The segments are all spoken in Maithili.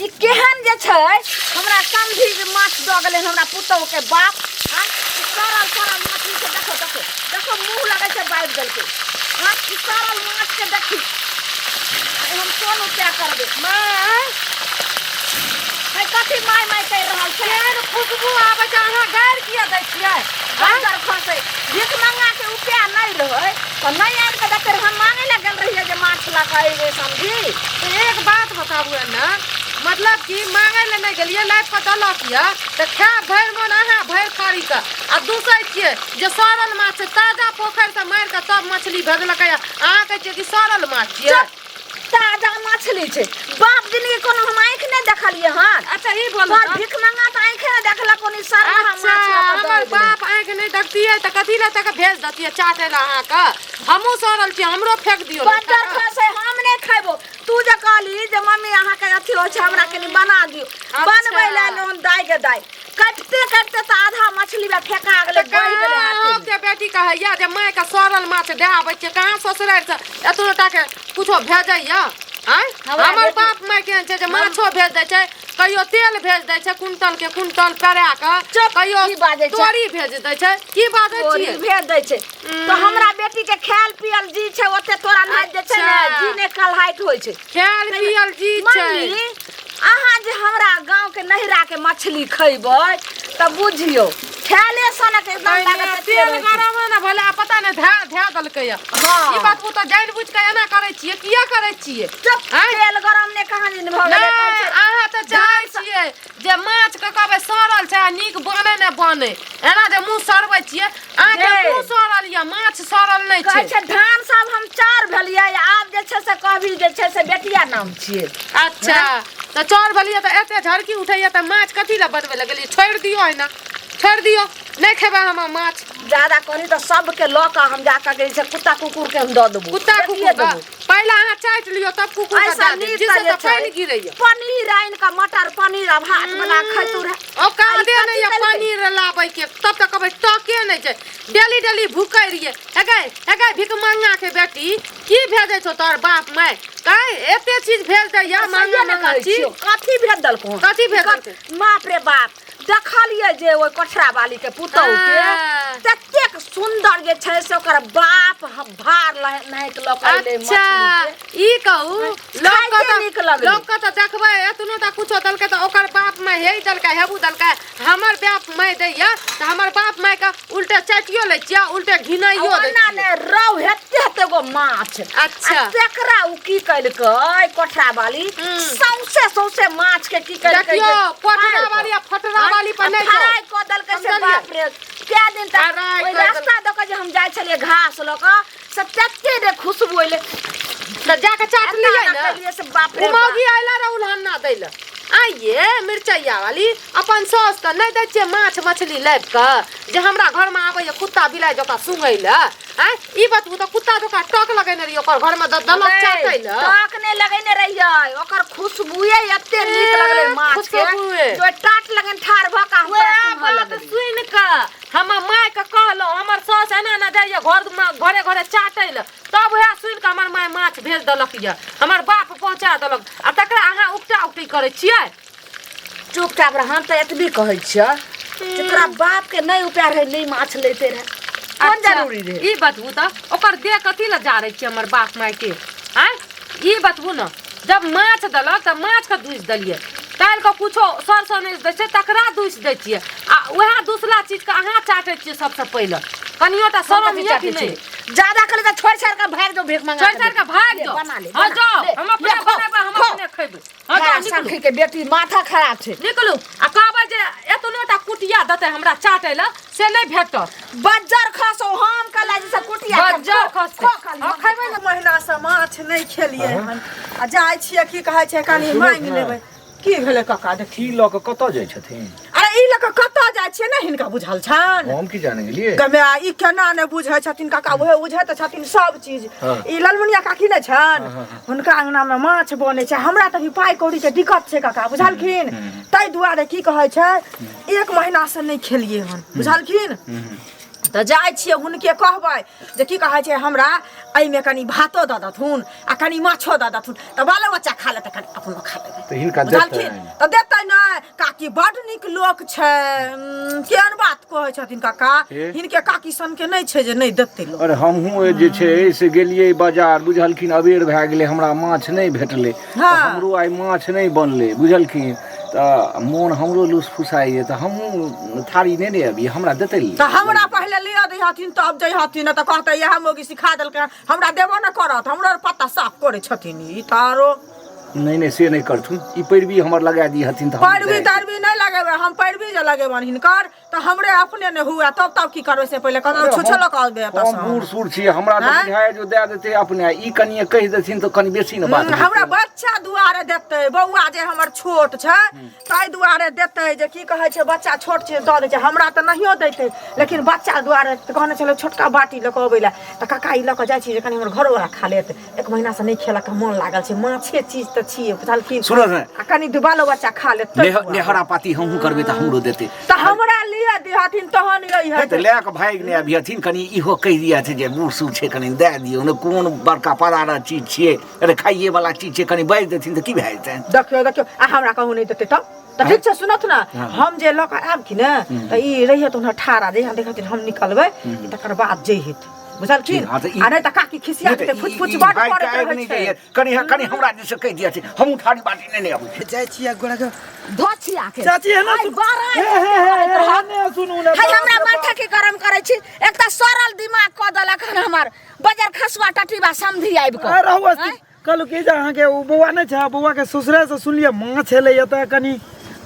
ई केहन जे छै हमरा समझी जे माछ द गेलै हमरा पुतौ के बाप हां सरल सरल मछली के देखो देखो देखो मुंह लगे छै बाइब देलकै हां ई सरल माछ के देखी हम कोन उपाय करबे माय है कथी माय माय कह रहल छै एहन खुशबू आबै छै अहाँ गार किया दै छियै अंदर फंसे भीख मंगा के उपाय नहीं रहै तो नहीं आन के देखते हम मांगे ले गेल रहिए जे माछ लगाइबे समझी एक बात बताबू ना मतलब कि मांगे ले नहीं गेलिए लाइफ पर दलक या त खा भर मन अहाँ भर खारी का आ दूसर छिए जे सरल माछ ताजा पोखर से मार के तब मछली भेजलक या अहाँ कहै छिए कि सरल माछ छिए ताजा मछली छै बाप जिंदगी कोनो हम आंख नै देखलिए हन अच्छा ई बोलू पर भीख मंगा त आंख नै देखला कोनी सरल माछ हमर बाप आंख नहीं देखतिए त कथि ले तक भेज दतिए चाटे ला अहाँ का हमहु सरल छी हमरो फेंक दियो बटर खसे हम नै खाइबो तू जे कहली जे मम्मी अहाँ के अथी हो छै हमरा कनी बना दियो बनबै ले लोन दाई के दाई कटते कटते त आधा मछली में फेंका गेलै गई गेलै हाथ के बेटी कहैया जे माय के सरल माछ दे आबै छै कहां ससुरार से एतोटा के कुछो भेजैया हैं हमर बाप माय के छै जे माछो भेज दै छै कहियो तेल भेज दै छै कुंटल के कुंटल पेरा के कहियो तोरी भेज दै छै की बाजै छियै भेज दै छै तो हमरा बेटी के खायल पियल जी छै ओते तोरा नै जे छै ने जी ने कलहाइट होय छै खायल पियल जी छै अहाँ जे हमरा गांव के नहिरा के मछली खइबै त बुझियो खाले सना के एकदम लागत तेल गरम है ना भले पता नै धा दलकै या ई बात वो त जान बुझ के एना करै छियै किया करै छियै तेल गरम ने कहां दिन भ गेलै अहाँ त चाहै छियै जे माछ के कहबै सरल छै नीक बने नै बने एना जे मुंह सरबै छियै अहाँ के मुंह सरल या माछ सरल नै छै अच्छा धान सब हम चार भेलियै आब जे छै से कहबी जे छै से बेटिया नाम छियै अच्छा त चार भेलियै त एते झड़की उठैया त माछ कथि ल बनबै ल गेलियै छोड़ दियो है ना छोड़ दियो नहीं खेबा हम माछ ज्यादा करी तो सब के ल के हम जा के से कुत्ता कुकुर के हम द देबो कुत्ता कुकुर पहले अहाँ चाट लियो तब कुकुर का दे दे जिससे तो पानी गिरैया पनीर आइन का मटर पनीर आ भात बना खैतू रे ओ का दे नै या पनीर लाबै के तब तक कहबै टके नै छै डेली डेली भूकै रिये हेगे भीख मंगा के बेटी की भेजै छौ तोर बाप माय काई एते चीज भेज दे या मंगा मंगा चीज कथि भेज दलको कथि भेज दलकै बाप रे बाप देखलिए जे ओइ कोठरा वाली के पुतौ के ततेक सुंदर जे छै से ओकर बाप भार नाइट लकैले मछली ई कहू लोग का त देखबै एतनो त कुछो दलकै त ओकर बाप में हेई दलकै हेबू दलकै हमर बाप में दैया त हमर बाप में का उल्टे चाटियो ले छिया उल्टे घिनाइयो दै ना ने रौ हेते गो माछ अच्छा तेकरा उ की कइलकै कोठरा वाली सौसे माछ के की कइलकै कोठरा वाली आ फटरा वाली पर नै फ्राई क दलकै से बाप रे क्या दिन तक ओइ रास्ता द के जे हम जाय छलिए घास ल क सब तत्ते रे खुशबू एले त जाके चाट लियै ना से बाप रे मौगी आइला रे उल्हन्ना दैला आइए मिर्चैया वाली अपन सौस त नै दै छियै माछ मछली लाइब क जे हमरा घर में आबै कुत्ता बिलाई जका सुंघै ल हैं ई बात त कुत्ता जका टक लगैने रहियो ओकर घर में दलक चाटै ल टक नै लगैने रहियो ओकर खुशबुए एते नीक लगले माछ के जो टाट लगन ठार भ का बात सुन क हमर माय के कहलो हमर सौस एना न जाइए घर में घरे घरे चाटै ल तब वह सुन के हमर माय माछ भेज दलक या हमर बाप पहुंचा दलक आ तकरा अहाँ उपटा उपटी करै छियै चुपचाप रह हम त एतबी कहै छियै जेकरा बाप के नै उपाय रहे नै माछ लेते रहे कोन जरूरी रहे ई बतबू त ओकर देह कथि ल जा रही छी हमर बाप माय के हैं ई बतबू न जब माछ दलक त माछ के दूस दलिए काल को कुछो सरसो नै दै छै तकरा दूस दै छियै आ वह दूसरा चीज के अहाँ चाटै छियै सबसे पहिले कनियो त शरम ये कि नै ज्यादा करे त छोड़ छाड़ के भाग दो भीख मंगा छोड़ छाड़ के भाग दो बना ले हां जाओ हम अपने बनाबे हम अपने खइबे हां जा सखी के बेटी माथा खराब छै निकलू आ कहबै जे एतनोटा कुटिया दते हमरा चाटै ल से नै भेटत बज्जर खसो हम कला जे कुटिया बज्जर खसो आ खइबै न महिना से माछ नै खेलिए हन आ जाय छियै की कहै छै कनी मांग लेबै की भेले काका देखी की ल क कत जाय छथिन अरे ई ल क कत जाय छियै न हिनका बुझल छन हम की जाने गेलिए गमे ई केना नै बुझै छथिन काका ओहे बुझै त छथिन सब चीज ई ललमुनिया काकी नै छन हुनका अंगना में माछ बनै छै हमरा त भी पाई कौड़ी के दिक्कत छै काका बुझलखिन तै दुआरे की कहै छै एक महीना से नै खेलिए हन बुझलखिन त जाय छियै हुनके कहबै जे की कहै छै हमरा एहिमे कनी भातो दऽ देथुन आ कनी माछो दऽ देथुन त बालो बच्चा खा लेतै कनी अपनो खा लेबै तो हिनका देतै त देतै नहि काकी बड नीक लोक छै केहन बात कहै छथिन काका हिनके काकी सन के नहीं छै जे नहीं देतै लोक। अरे हमहूँ जे छै से गेलियै बाजार बुझलखिन अबेर भए गेलै हमरा माछ नहीं भेटलै हाँ। हमरो आइ माछ नहीं बनलै बुझलखिन त मोन हमरो लूस फुसाइए त हमहूँ थारी नहीं अभी हमरा देतै त हमरा पहले लिया दै हथिन तब जै हथिन त कहतै इएह मोगी सिखा देलकै हमरा देबो न करत हमरो पत्ता साफ करै छथिन ई तारो नहीं से नहीं करथुन ई पैरवी हमर लगा दी हथिन त पैरवी तरवी नहीं लगेबै हम पैरवी जे लगेबन हिनकर त हमरे अपने ने हुए तब की करबै से पहले कदम छुछलो कहबे त हम बूढ़ सूढ़ छी हमरा त बुझाय जो दे देते अपने ई कनिए कहि देथिन त कनि बेसी न बात हमरा बच्चा दुआरे देतै बौआ जे हमर छोट छै ताहि दुआरे देतै जे की कहै छै बच्चा छोट छै दऽ दै छै हमरा त नहियो दैतै लेकिन बच्चा दुआरे कहने छलै छोटका बाटी लऽ कऽ अबै ला त काका ई लऽ कऽ जाइ छी जे कनि हमर घरवाला खा लेत एक महीना से नहीं खेलक मन लागल छै माछे चीज त छियै बुझलखिन सुनो ने आ कनि बालो बच्चा खा लेत नेहरा पाती हमहूँ करबै त हमरो देतै त हमरा लिए दिहथिन तहन यही है त लए के भागि ने अभी हथिन कनि इहो कहि दिया छै जे बूढ़ सूढ़ छै कनि दे दियौ ने कोन बड़का परारा चीज छियै अरे खाइए वाला चीज छै कनि बाजि देथिन त की भए जेतै देखियो आ हमरा कहूँ नहीं देतै तब त ठीक छै सुनत ना हम जे लऽ कऽ आब कि ने त ई रहिए त उन्हा ठाड़ा जे देखथिन हम निकलबै तकर बाद जइहित बुझलखिन आ नहीं त काकी खिसिया के फुच फुच बात करत छै कनि हमरा जे से कहि दिया छै हमहूँ थारी बाटी नहीं आबै छै जाइ छियै गोरा के धोछिया के चाची है ना सुनू ना है हमरा माथा के गरम करै छी एक त सरल दिमाग क देलक हन हमर बाजार खसवा टटीबा समझी आइब क रहु कहलू कि जे अहाँके ओ बौआ नहीं छै बौआ के ससुरे से सुनलिए माछ एलै त कनि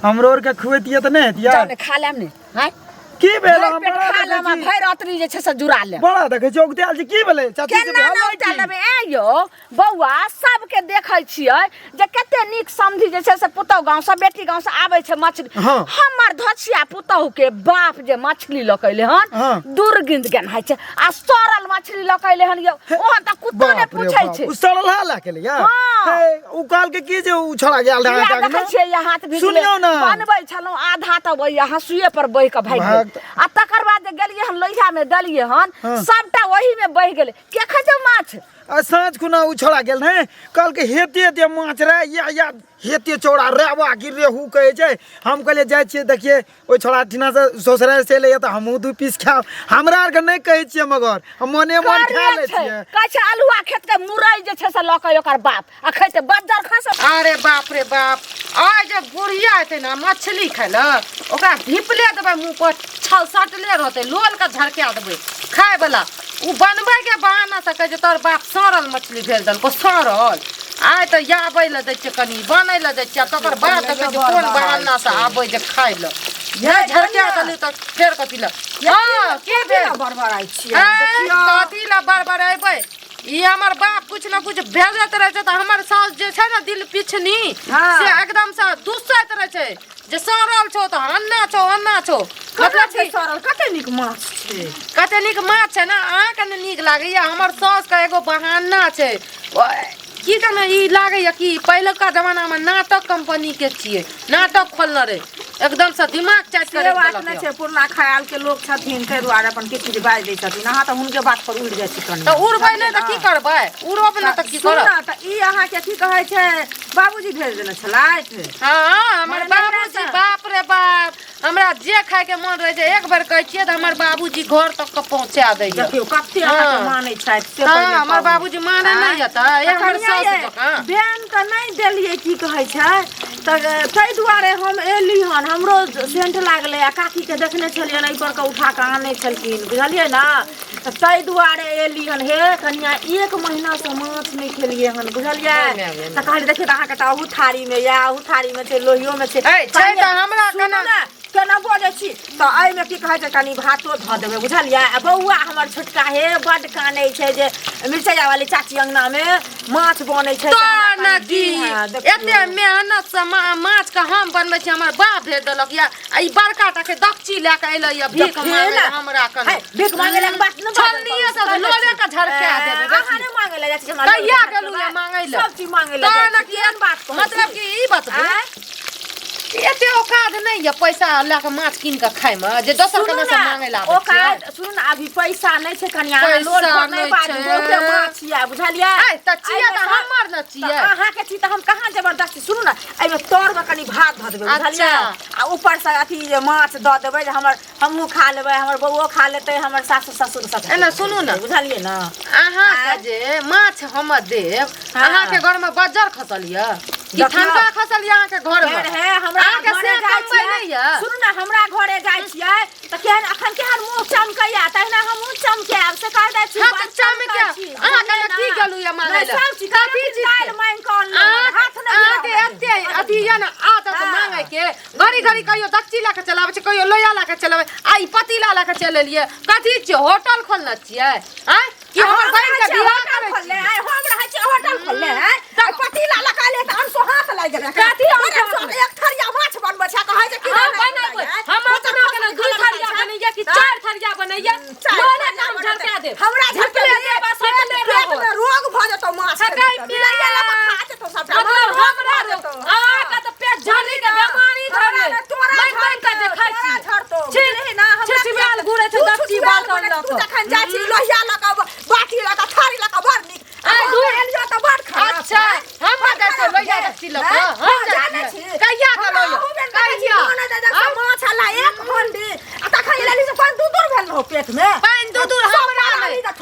हमरो और के खुएतिए त नहीं हेतिया जाने खा लेम ने हैं की भेल हम पेट खा लेम भरि रात्रि जे छै से जुड़ा लेम बड़ा देखै छी उगतेल जी की भेलै चाची से केना न उठा लेबे ए यो बौआ सबके देखै छियै जे कते नीक समझी जे छै से पुतौ गांव से बेटी गांव से आबै छै मछली हमर धछिया पुतौ के बाप जे मछली लकैले हन दुर्गिंद गनाइ छै आ सरल मछली लकैले हन यो ओहन त कुत्ता ने पूछै छै उ सरल हाला के लिया उ काल के की जे उ छड़ा गेल रहा देखै छियै या हाथ भिजले सुनियौ ना बनबै छलौ आधा त वही हसुए पर बहि के भागि गेल आ तकर बाद जे गेलिए हन लोहिया में दलिए हन सबटा वही में बहि गेलै के खैते माछ आ साँझ खुना उ छड़ा गेल ने कल के हेते माछ रे या हेते चौड़ा रेवा की रेहू कहे छै हम कहले जाय छियै देखिए ओ छड़ा ठिना से ससुरे से ले त हमहु दू पीस खाब हमरा आर के नहीं कहे छियै मगर हम मने मन खा ले छियै कहै छै आलूआ खेत के मुरई जे छै से ल के ओकर बाप आ खैते बज्जर खस अरे बाप रे बाप आज जे बुढ़िया हेतै ना मछली खाय ल ओकरा धिपले देबै मुंह पर छल सटले रहतै लोल के झरका देबै खाय वाला उ बनबै के बहाना से कहै छै तोर बाप सड़ल मछली भेज देलको सड़ल आइ त याबै ल दै छै कनी बनै ल दै छै तकर बाद देखै छै कोन बहाना से आबै जे खाय ल ये झरका देली त फेर कथि ल हां के भेल बड़बड़ाई छियै कथि ल बड़बड़ाइबै ई हमर बाप कुछ न कुछ भेजत रहे छै त हमर सास जे छै ना दिल पिछनी से एकदम से दुसैत रहे छै जे सड़ल छौ त अन्ना छौ मतलब कि सरल कते नीक माछ छै कते नीक माछ छै ना अहाँ के नीक लागैया हमर सास के एगो बहाना छै की कहना ई लागैया कि पहिलका जमाना में नाटक कंपनी के छियै नाटक खोलने रहे एकदम से दिमाग चाट करे बात नहीं छै पुरना ख्याल के लोग छथिन ते दुआरे अपन किछ चीज बाज दै छथिन अहाँ त हुनके बात पर उड़ जाइ छी कनी त उड़बै नै त की करबै उड़ब नै त की करब त ई अहाँ के की कहै छै बाबूजी भेज देने छलाइत हां हमर बाबूजी बाप रे बाप हमरा जे खाय के मन रहे छै एक बार कहै छियै त हमर बाबूजी घर तक के पहुंचा दै छै देखियो कते अहाँ के मानै छै से हां हमर बाबूजी माने नै जता एक बार सास बयान त नहीं देलिए की कहै छै त तै दुआरे हम एली हन हमरो सेंट लागले आ काकी के देखने छलियन एहि पर के उठा के आने छलकिन बुझलिए ना तै दुआरे एली हन हे कन्या एक महीना से माछ नहीं खेलिए हन बुझलिए त कहली देखिए अहाँ के त अहू थारी में या अहू थारी में छै लोहियो में छै छै त हमरा केना बोलै छी त एहि में की कहै छै कनी भातो ध देबै बुझलिए आ बौआ हमर छोटका हे बड कानै छै जे मिरचाई वाली चाची अंगना में माछ बनै छै एते मेहनत से माछ के हम बनबै छी हमर बाप भेज देलक या ई बड़का टा के दक्षी ले के एलै या भीख मांगे हमरा कने भीख मांगे ले बात न छलनिए से लोले के झरका देबै अहाँ ने मांगे ले जाइ छी हमरा कहिया गेलु या मांगे ले सब चीज मांगे ले जाइ छी मतलब कि ई बात एते औकात नहीं है पैसा लेके माछ कीन के खाए में जे दोसर के से मांगे ला ओ का सुन ना अभी पैसा नहीं छै कनिया लोन नहीं बात बहुते माछ छिया बुझलियै ए त चिया त हमर न चिया अहाँ के छी त हम कहां जबरदस्ती सुनू ना एमे तोर में कनी भात ध देबै बुझलियै आ ऊपर से अथी जे माछ द देबै जे हमहू खा लेबै हमर बउओ खा लेतै हमर सासु ससुर सब एना सुनू ना बुझलियै ना अहाँ के जे माछ हम देब अहाँ के घर में बज्जर खसल य कि ठंडा खसल य अहाँ के घर में है हमरा के से जाय कम नहीं है सुन ना हमरा घरे जाय छियै त केहन अखन केहन मुंह चमकैया तहिना हमहू चमकाब से कह दै छी हाथ चमके अहाँ के की गलू या मांगे ला सब चीज काफी दाल मांग कौन हाथ नहीं अहाँ के एते अथी या ना आदत मांगे के घड़ी घड़ी कहियो दच्ची ला के चलावे छै कहियो लोया ला के चलावे आई पतीला ला के चलेलिए कथी छै होटल खोलना छियै हैं कि हमर बहन के बियाह करे खोलले है हम रहै छी होटल खोलले है त पतीला लगा ले त हमसो हाथ लाग गेल कथी हम एक थरिया माछ बनबै छै कहै छै कि हम बनाबै हम अपना के ना दू थरिया बनैया कि चार थरिया बनैया मोने नाम झलका दे हमरा झलके दे बस पेट में रोग भ जतो माछ बिलाइया लगा खा जतो सबटा मतलब हमरा रोग अहाँ का त पेट झली के बीमारी धरे मैं कोन का देखै छी झरतो छी ना हमरा छिबाल घुरे छै दच्ची बाल ल तू जखन जाइ छी लोहिया लगा बाटी लगा थारी लगा बड़ नीक आ दूर एलियो त बड़ खराब अच्छा हम कैसे लोया दच्ची ल हम जाने छी कहिया का लोया कहिया माछ हला एक हंडी आ तखन लेली से पान दूर भेल हो पेट में पान दूर हमरा नहीं आ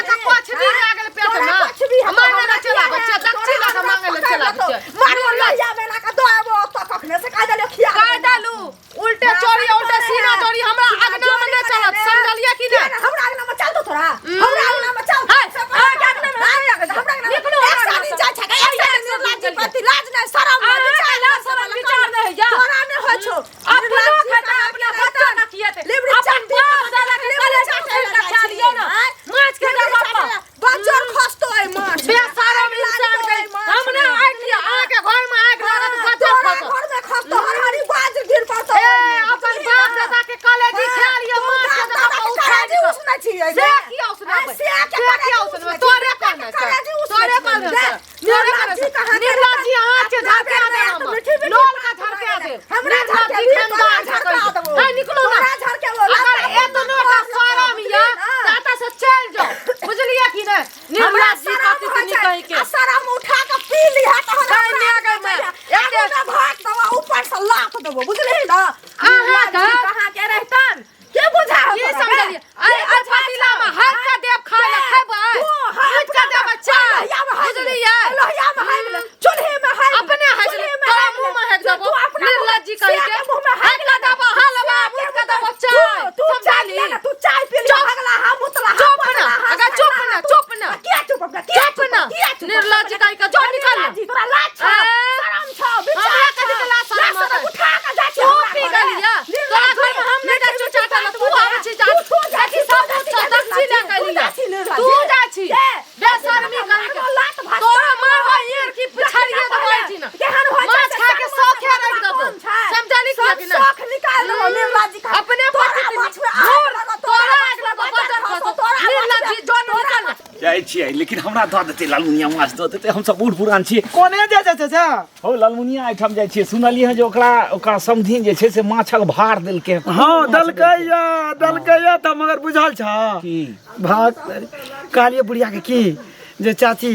का पछबी लागल पेट में हमर ना चला बच्चा दच्ची ला के मांगे ले चला बच्चा मारो लोहिया में ना का दोबो त कखने से का देलियो खिया का डालू उल्टे चोरी उल्टे सीना चोरी हमरा अगना में नहीं चलत समझलिए कि नहीं हमरा अगना में चल दो तोरा हमरा अगना में चल हमरा अगना में हमरा अगना निकलो एक सानी जा छ एक सानी लाज पति लाज नहीं शरम नहीं विचार नहीं जा तोरा में हो छो अपना खाता अपना बच्चा न किए थे अपन बाप दादा के कले चाटे खा लियो ना माछ के बापा बच्चर खस्तो है माछ बेशरम इंसान के हम ना आइलिए आ के घर में आग लागत बच्चा खतो घर में खस्तो हरी बाज गिर पड़तो ए अपन बाप दादा के कले जी खा लियो माछ के बापा उठा दी उसना छिए से किया उसने से किया उसने तोरे करना तोरे करना तोरे करना निर्लज्जी हाथ के धरके आ दे हम लोल का धरके आ दे हमरा निर्लज्जी ठंडा धरके आ दे हां निकलो ना अगर एतनो का शरम या ताता से चल जाओ बुझलिए कि ना निर्लज्जी कति तनी कहि के शरम उठा के पी लिया तो कहीं नहीं आ गई मैं एके में भाग दवा ऊपर से लात देबो बुझली ना आहा कहां के रहतन के बुझा ये समझलिए अरे पतीला में हर का देव खाए खेबै हर का देव चाय बुझलिए लोहिया में है चूल्हे में है अपने हजले तोरा मुंह में हेक देबो निर्लज्जी कहि के हेक ला देबो हलवा मुंह का देबो चाय तू समझली तू चाय पी ले अगला हम मुतला चुप ना अगर चुप ना क्या चुप निर्लज्जी कहि के जो निकल तोरा लाज छ शरम छ हमरा कथि के लाज शरम उठा के जा तू पी गलिया तोरा घर में हम नहीं जा चुचाटा तू आवे छी जा कथि सब दच्ची ले गलिया तू जा छी बेशर्मी कहि के तोरा मारवा येर की पिछड़िए दबाई छी ना माछ खा के शौखे रह गतो समझली कि ना शौक निकाल दो निर्लज्जी अपने पति तोरा अगला बदर खतो निर्लज्जी जो निकल जाइ छियै लेकिन हमरा दऽ देतै लालमुनिया माछ दऽ देतै हम सब बूढ़ पुरान छियै कोने जा चाचा हो लालमुनिया एहिठाम जाइ छियै सुनलियै हँ जे ओकरा समधिन जे छै से माछक भार देलकै हाँ दलकैया त मगर बुझल छ की भाग कहलिए बुढ़िया के की जे चाची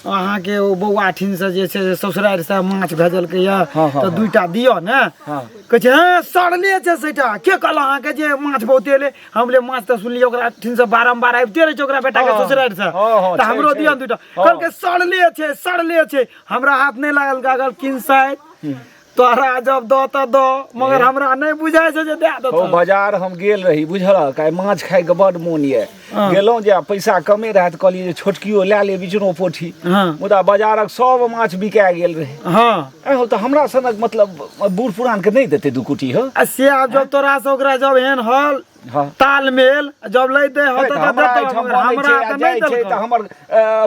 अहाँ के ओ बौआ ठिन से जे छै ससुरारि से माछ भेजलकै या त दुइटा दियो ने कहै छै हाँ सड़ले छै सेटा के कहल अहाँ के जे माछ बहुते एले हमले माछ त सुनलिए ओकरा ठिन से बारम्बार आबिते रहै छै ओकरा बेटा के ससुरारि से त हमरो दियो दुइटा कहलकै सड़ले छै हमरा हाथ नहीं लागल गागल किन साइड तोरा जब दो त दो मगर हमरा नहीं बुझाय छै जे दे दो ओ बाजार हम गेल रही बुझल काई माछ खाय के बड मोन ये गेलौं जे पैसा कमे रहे त कहलिए जे छोटकियो ला ले बिचनो पोठी मुदा बाजारक सब माछ बिका गेल रहे हां हो त हमरा सनक मतलब बूढ़ पुरान के नहीं देते दुकुटी हो से जब तोरा से ओकरा जब एहन हल तालमेल जब लै दे हो त हमरा त नहीं छै त हमर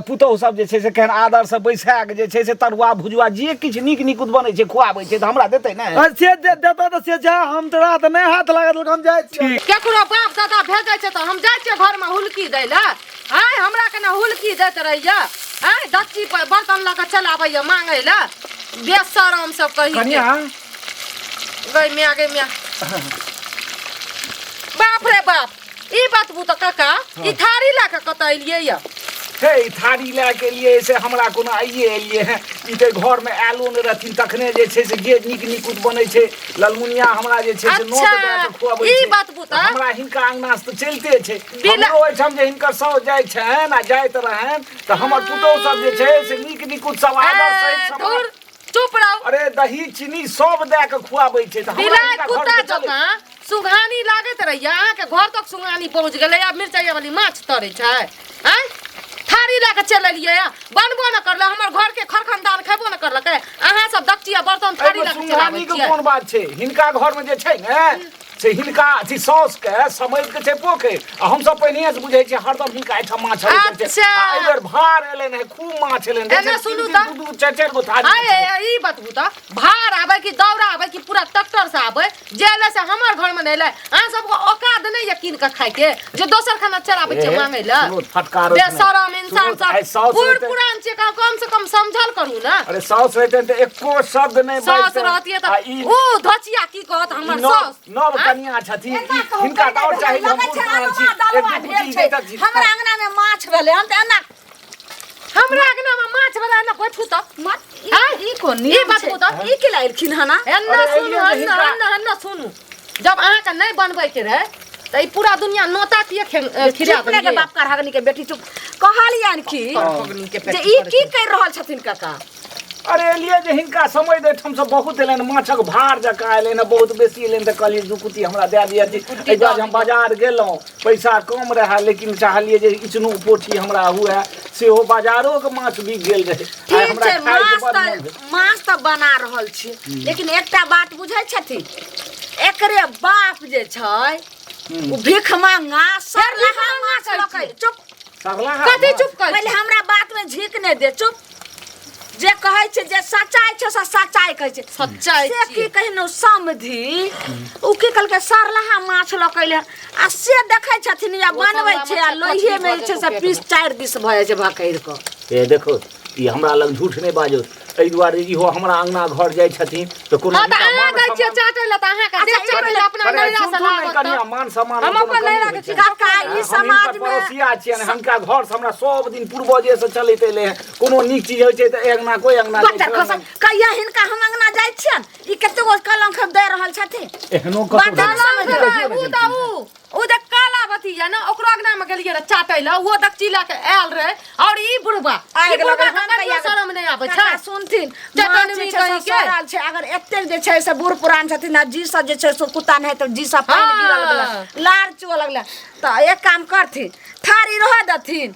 पुतौ सब जे छै से केहन आदर से बैसा के जे छै से तरुआ भुजुआ जे किछ नीक नीक बनै छै खुआबै छै त हमरा देतै नै से देतो त से जा हम तोरा त नहीं हाथ लागत हम जाय छी केकरो बाप दादा भेजै छै त हम जाय छियै घर में हुलकी दै ले हाय हमरा के ना हुलकी दैत रहिया हाय दच्ची पर बर्तन ल के चलाबै मांगे ले बेशरम सब कहि कन्या गई मिया बाप रे बाप ई बात बू तो काका ई थारी ला के कतैलिए या हे ई थारी ले के लिए से हमरा कोनो आइए एलिए हैं ई ते घर में आलो न रहथिन तखने जे छै से जे नीक निकुत बनै छै ललमुनिया हमरा जे छै से नोत दे के खुआबै छै ई बात बुता हमरा हिनका अंगना से चलते छै हमरो ओइठाम जे हिनकर सौ जाय छन आ जाइत रहन त हमर पुतौ सब जे छै से नीक निकुत सब आदर सहित सब दूर चुप रहो अरे दही चीनी सब दे के खुआबै छै त हमरा बिलाय हिनका कुत्ता घर चले जकां सुघानी लागत रहिया अहाँ के घर तक सुघानी पहुंच गेलै अब मिरचाई वाली माछ तरै छै हैं थारी ला के चललिए बनबो न करले हमर घर के खरखनदार खेबो न करलकै अहाँ सब दक्षिया बर्तन थारी ला के चलाबै के छियै कोन बात छै हिनका घर में जे छै ने से हिनका अथी सौस के समझ के छै पोखे आ हम सब पहिने से बुझै छै हरदम हिनका एठा माछ छै अच्छा। आ एहि बेर भार एलै ने खूब माछ एलै ने एने सुनू त दू चारि गो थारी आए ई बतबू त भार आबै कि दौरा आबै कि पूरा ट्रैक्टर से आबै जेले से हमर घर में नै ले अहाँ सबको औकात नै यकीन के खाय के जे दोसर खाना चलाबै छै मांगै ला फटकार बेशरम इंसान सब बूढ़ पुरान छै कम से कम समझल करू ना अरे सौस रहते त एको शब्द नै बाजते सास रहतिए त ओ धचिया की कहत हमर सास नव कन्या छथिन हिनका त और चाही हम बूढ़ पुरान छी एक दू बुद्धि देता छी हमरा अंगना में माछ भेलै हम त एना हमरा अंगना में माछ वाला ना कोई फुत ई कोन ई बात बता ई के लाइलखिन हना एन्ना सुनु एन्ना सुनु जब अहाँ के नै बनबै के रहे त ई पूरा दुनिया नोता किए खिरा अपने के बाप का हगनी के बेटी चुप कहलियन की जे ई की कर रहल छथिन काका अरे एलिए जे हिनका समय देठ हम सब बहुत एलन माछक भार जका एलन बहुत बेसी एलन त कहलिए दुकुती हमरा दे दिया जी एहि बार हम बाजार गेलौं पैसा कम रहा लेकिन चाहलिए जे इचनू पोठी हमरा हुए सेहो बाजारो के माछ बिक गेल रहे ठीक छै माछ त बना रहल छी लेकिन एकटा बात बुझै छथिन एकरे बाप जे छै ओ भीख मांगा सरलहा माछ लकै चुप सरला कथि चुप कर पहले हमरा बात में झीक नै दे चुप जे कहै छै जे सच्चाई छै से सच्चाई कहै छै सच्चाई से की कहिनो समधि उ की कहल के सरलहा माछ लकैले आ से देखै छथिन या बनबै छै आ लोहिए में छै से पीस 4 दिस भए छै भकैर क ए देखो ई हमरा लग झूठ नै बाजो एहि दुआरे इहो हमरा अंगना घर जाइ छथिन त कोनो हां त अहाँ कहै छियै चाटै ल त अहाँ के देख चाटै अपना नैरा से लागत कनिया मान सम्मान हम अपन नैरा के काका ई समाज में पड़ोसिया छियन हमका घर से हमरा सब दिन पूर्वजे से चलैत एले हैं कोनो नीक चीज होइ छै त अंगना कोई अंगना बटर खसन कहिया हिनका हम अंगना जाइ छियन ई कते गो कलंक दे रहल छथिन एहनो उ देख काला बतिया ना ओकरा अंगना में गेलिए रे चाटै ल वो दक्षी ला के आयल रहे और ई बुढ़बा आइ गेल कहिया शरम नै आबै छै सुनथिन चटनी माछ कहि के सरल छै अगर एते जे छै से बूढ़ पुरान छथिन आ जी सब जे छै से कुत्ता नै त जी सब पानी गिरल गेल लार चो लगले त एक काम करथिन थारी रह दथिन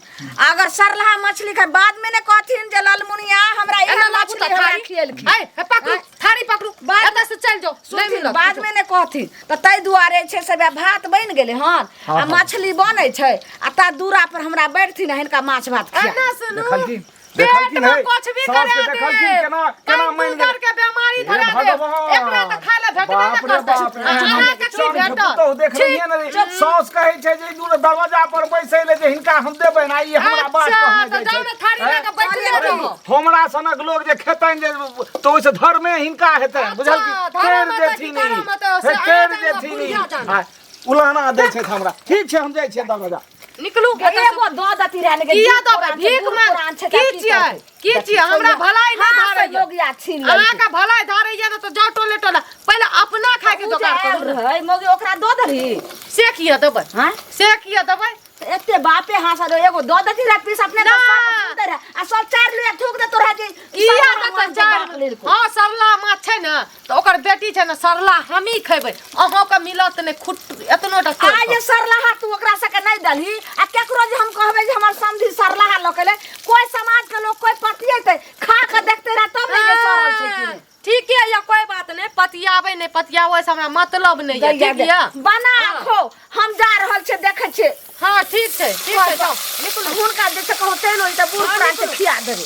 अगर सरलहा मछली के बाद में ने कहथिन जे ललमुनिया हमरा एना मछली थारी खिएलखिन ए पकड़ू थारी पकड़ू एत से चल जाओ नहीं मिलत बाद में ने कहथिन त तै दुआरे छै से भात बन गेलै हन आ मछली बनै छै आ ता दूरा पर हमरा बैठथिन हिनका माछ भात खिया एना सुनू देखलखिन पेट में है कुछ भी सास करा के दे देखलखिन केना केना मान शुगर के बीमारी धरा दे एकरा त खाए ला भेटबे न करतै अहाँ के की भेटत तो देख रहिए न सास कहै छै जे दूर दरवाजा पर बैसै ले जे हिनका हम देबै ना ई हमरा बात कहने जाउ न थारी ला के बैठ ले हमरा सनक लोग जे खेतन जे तो ओइसे धर्मे हिनका हेतै बुझल की केर जेथिन केर जेथिन उलाना दै छै हमरा ठीक छै हम जाइ छियै दरवाजा निकलू एगो दो दती रहने के किया दो भीख मांग की छियै हमरा भलाई ना धारै लोग या छीन अहाँ का भलाई धारै या त जाओ टोले टोला पहले अपना खाए के दुकान करू रहे मोगी ओकरा दो दरी से किया देबै हां से किया देबै एते बापे हासा दो एगो दो दती रा पीस अपने तो सब दे आ सब 4 लुया ठोक दे तोरा जे किया त जान हां सरला माछ छै न त ओकर बेटी छै न सरला हमी खैबै अहाँ के मिलत ने खुट एतनोटा आ जे सरलाहा तू ओकरा सके नै दलही आ केकरो जे हम कहबै जे हमर समधी सरलाहा लकले कोई समाज के लोग कोई पतियेतै खा के देखते रह तब ने सरल छै कि ठीक है या कोई बात नहीं पतियावे नहीं पतियावे से हमरा मतलब नहीं है ठीक है बना खो हम जा रहल छे देखे छे हां ठीक है जाओ निकल हुनका जे से कहते लो त बूढ़ पुरान से खिया देबे